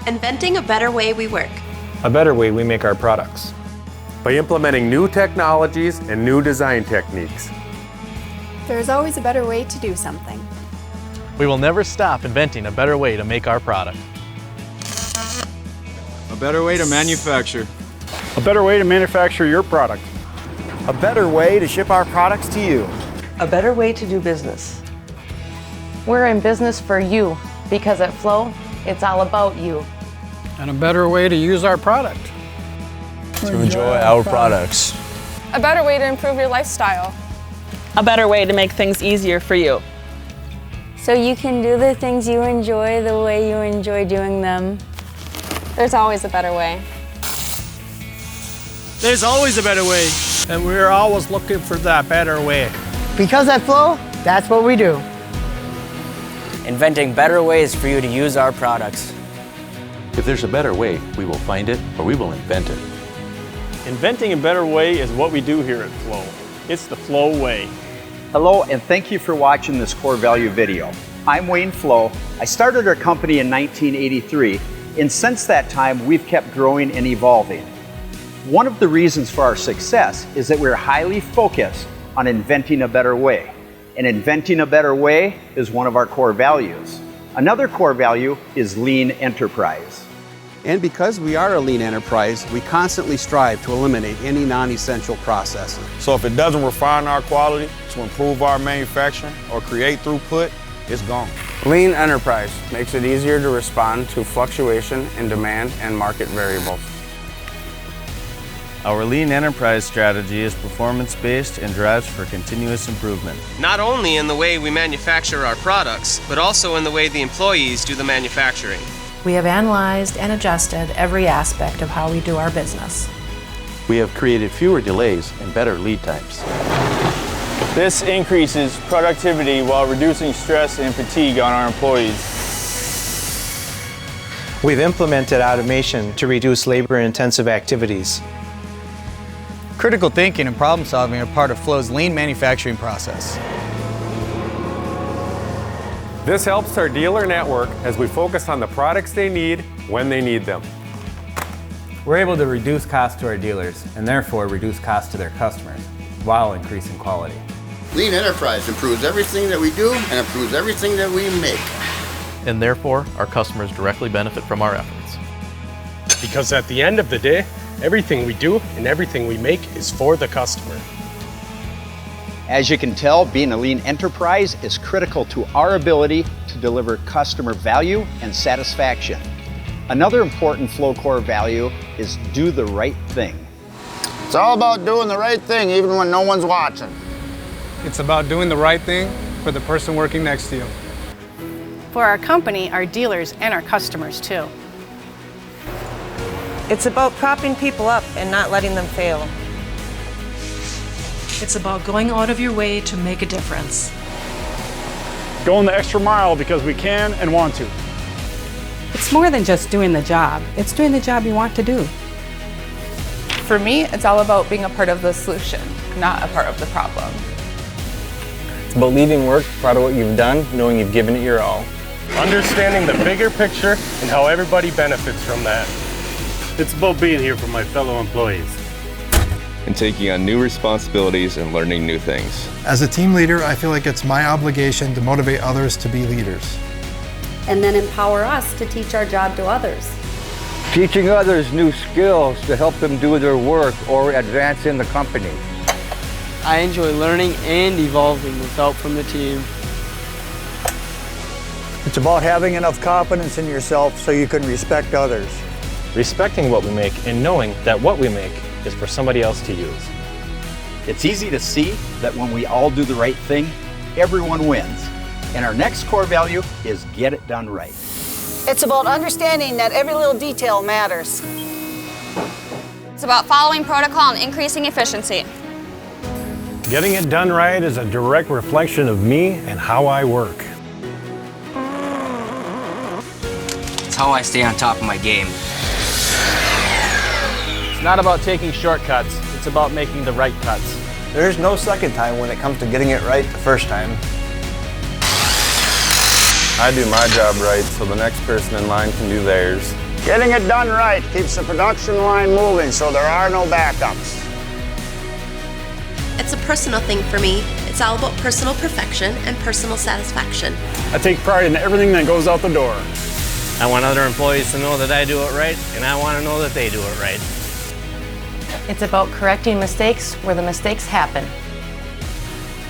Inventing a better way we work. A better way we make our products. By implementing new technologies and new design techniques. There's always a better way to do something. We will never stop inventing a better way to make our product. A better way to manufacture. A better way to manufacture your product. A better way to ship our products to you. A better way to do business. We're in business for you, because at FLOE, it's all about you. And a better way to use our product. To enjoy our products. A better way to improve your lifestyle. A better way to make things easier for you. So you can do the things you enjoy the way you enjoy doing them. There's always a better way. There's always a better way. And we're always looking for that better way. Because at FLOE, that's what we do. Inventing better ways for you to use our products. If there's a better way, we will find it or we will invent it. Inventing a better way is what we do here at FLOE. It's the FLOE way. Hello, and thank you for watching this core value video. I'm Wayne FLOE. I started our company in 1983, and since that time, we've kept growing and evolving. One of the reasons for our success is that we're highly focused on inventing a better way. And inventing a better way is one of our core values. Another core value is lean enterprise. And because we are a lean enterprise, we constantly strive to eliminate any non-essential processes. So if it doesn't refine our quality to improve our manufacturing or create throughput, it's gone. Lean enterprise makes it easier to respond to fluctuation in demand and market variables. Our lean enterprise strategy is performance-based and drives for continuous improvement. Not only in the way we manufacture our products, but also in the way the employees do the manufacturing. We have analyzed and adjusted every aspect of how we do our business. We have created fewer delays and better lead times. This increases productivity while reducing stress and fatigue on our employees. We've implemented automation to reduce labor-intensive activities. Critical thinking and problem solving are part of FLOE's lean manufacturing process. This helps our dealer network as we focus on the products they need when they need them. We're able to reduce costs to our dealers and therefore reduce costs to their customers while increasing quality. Lean enterprise improves everything that we do and improves everything that we make. And therefore, our customers directly benefit from our efforts. Because at the end of the day, everything we do and everything we make is for the customer. As you can tell, being a lean enterprise is critical to our ability to deliver customer value and satisfaction. Another important FLOE core value is do the right thing. It's all about doing the right thing even when no one's watching. It's about doing the right thing for the person working next to you. For our company, our dealers, and our customers too. It's about propping people up and not letting them fail. It's about going out of your way to make a difference. Going the extra mile because we can and want to. It's more than just doing the job. It's doing the job you want to do. For me, it's all about being a part of the solution, not a part of the problem. It's about leaving work proud of what you've done, knowing you've given it your all. Understanding the bigger picture and how everybody benefits from that. It's about being here for my fellow employees. And taking on new responsibilities and learning new things. As a team leader, I feel like it's my obligation to motivate others to be leaders. And then empower us to teach our job to others. Teaching others new skills to help them do their work or advance in the company. I enjoy learning and evolving with help from the team. It's about having enough confidence in yourself so you can respect others. Respecting what we make and knowing that what we make is for somebody else to use. It's easy to see that when we all do the right thing, everyone wins. And our next core value is get it done right. It's about understanding that every little detail matters. It's about following protocol and increasing efficiency. Getting it done right is a direct reflection of me and how I work. It's how I stay on top of my game. It's not about taking shortcuts, it's about making the right cuts. There's no second time when it comes to getting it right the first time. I do my job right so the next person in line can do theirs. Getting it done right keeps the production line moving so there are no backups. It's a personal thing for me. It's all about personal perfection and personal satisfaction. I take pride in everything that goes out the door. I want other employees to know that I do it right, and I want to know that they do it right. It's about correcting mistakes where the mistakes happen.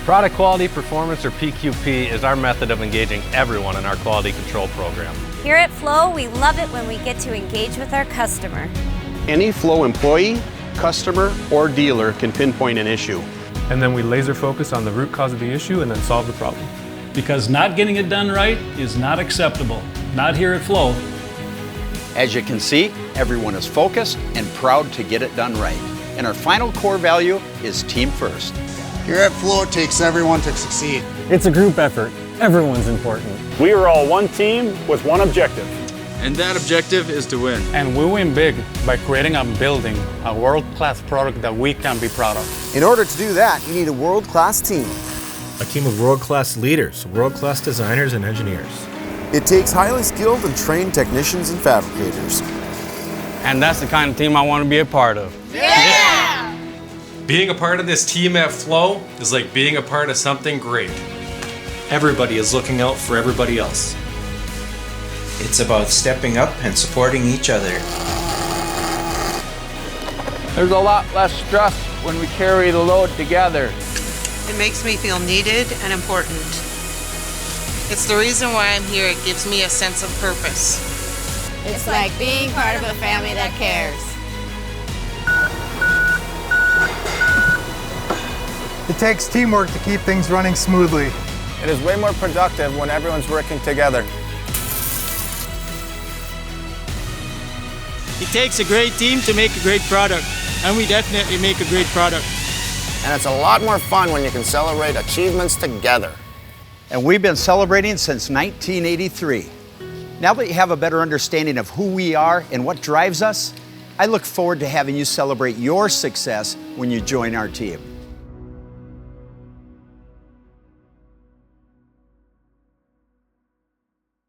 Product Quality Performance, or PQP, is our method of engaging everyone in our quality control program. Here at FLOE, we love it when we get to engage with our customer. Any FLOE employee, customer, or dealer can pinpoint an issue. And then we laser focus on the root cause of the issue and then solve the problem. Because not getting it done right is not acceptable. Not here at FLOE. As you can see, everyone is focused and proud to get it done right. And our final core value is team first. Here at FLOE, it takes everyone to succeed. It's a group effort. Everyone's important. We are all one team with one objective. And that objective is to win. And we win big by creating and building a world-class product that we can be proud of. In order to do that, you need a world-class team. A team of world-class leaders, world-class designers and engineers. It takes highly skilled and trained technicians and fabricators. And that's the kind of team I want to be a part of. Yeah! Being a part of this team at FLOE is like being a part of something great. Everybody is looking out for everybody else. It's about stepping up and supporting each other. There's a lot less stress when we carry the load together. It makes me feel needed and important. It's the reason why I'm here. It gives me a sense of purpose. It's like being part of a family that cares. It takes teamwork to keep things running smoothly. It is way more productive when everyone's working together. It takes a great team to make a great product, and we definitely make a great product. And it's a lot more fun when you can celebrate achievements together. And we've been celebrating since 1983. Now that you have a better understanding of who we are and what drives us, I look forward to having you celebrate your success when you join our team.